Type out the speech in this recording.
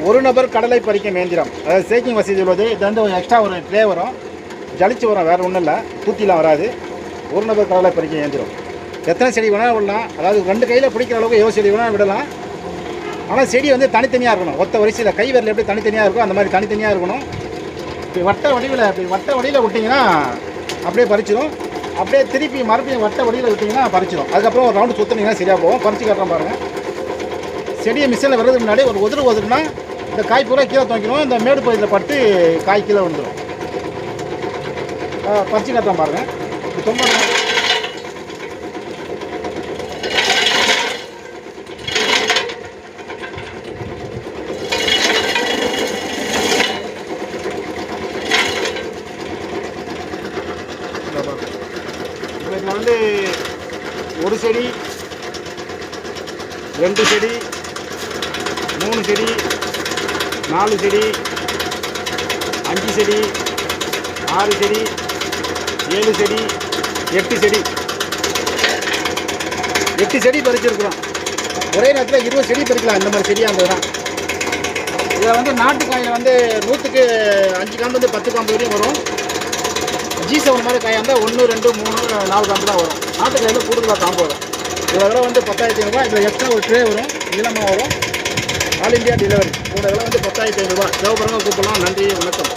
ஒரு நபர் கடலை பறிக்கும் இயந்திரம், அதாவது சேக்கிங் வசதி உள்ளது. இது வந்து எக்ஸ்ட்ரா ஒரு ட்ரே வரும், ஜலிச்சு வரும், வேறு ஒன்றும் இல்லை, தூத்திலாம் வராது. ஒரு நபர் கடலை பறிக்கும் இயந்திரம். எத்தனை செடி வேணாலும் விடலாம், அதாவது 2 கையில் பிடிக்கிற அளவுக்கு எவ்வளோ செடி வேணாலும் விடலாம். ஆனால் செடி வந்து தனித்தனியாக இருக்கணும், ஒத்த வரிசையில் கை விரல் எப்படி தனித்தனியாக இருக்கும் அந்த மாதிரி தனித்தனியாக இருக்கணும். இப்படி வட்ட வடிவில் விட்டிங்கன்னா அப்படியே பறிச்சிடும். அப்படியே திருப்பி மறுபடியும் வட்ட வடிவில் விட்டிங்கன்னா பறிச்சிடும். அதுக்கப்புறம் ஒரு ரவுண்டு சுற்றினீங்கன்னா சரியாக போகும். பறிச்சு காட்டுறோம் பாருங்கள். செடியை மிஷினில் வர்றதுக்கு முன்னாடி ஒரு ஒதுக்குனா இந்த காய் பூரா கீழே துவைக்கணும். இந்த மேடு பகுதியில் பட்டு காய் கீழே வந்துடும். பறிச்சு காட்டுறோம் பாருங்கள். தொங்க இப்போ இதில் வந்து ஒரு செடி, 2 செடி, 3 செடி, 4 செடி, 5 செடி, 6 செடி, 7 செடி, 8 செடி, 8 செடி பறிச்சிருக்கிறோம். ஒரே நேரத்தில் 20 செடி பறிக்கலாம். இந்த மாதிரி செடியாக இருந்ததுதான். இதில் வந்து நாட்டுக்காயில் வந்து 100க்கு 5 காம்பு வந்து 10 காம்பு வரையும் வரும். G7 மாதிரி காயாக இருந்தால் 1, 2, 3, 4 காம்பு தான் வரும். நாட்டுக்காயில் கூடுதலாக காம்பு வரும். இதில் வந்து 10,500 இதில் எக்ஸ்ட்ரா ஒரு ட்ரே வரும், நீளமாக வரும். All India delivery. இதோட விலை வந்து 10,500. தேவைப்படுறவங்க கூப்பிடலாம். நன்றி, வணக்கம்.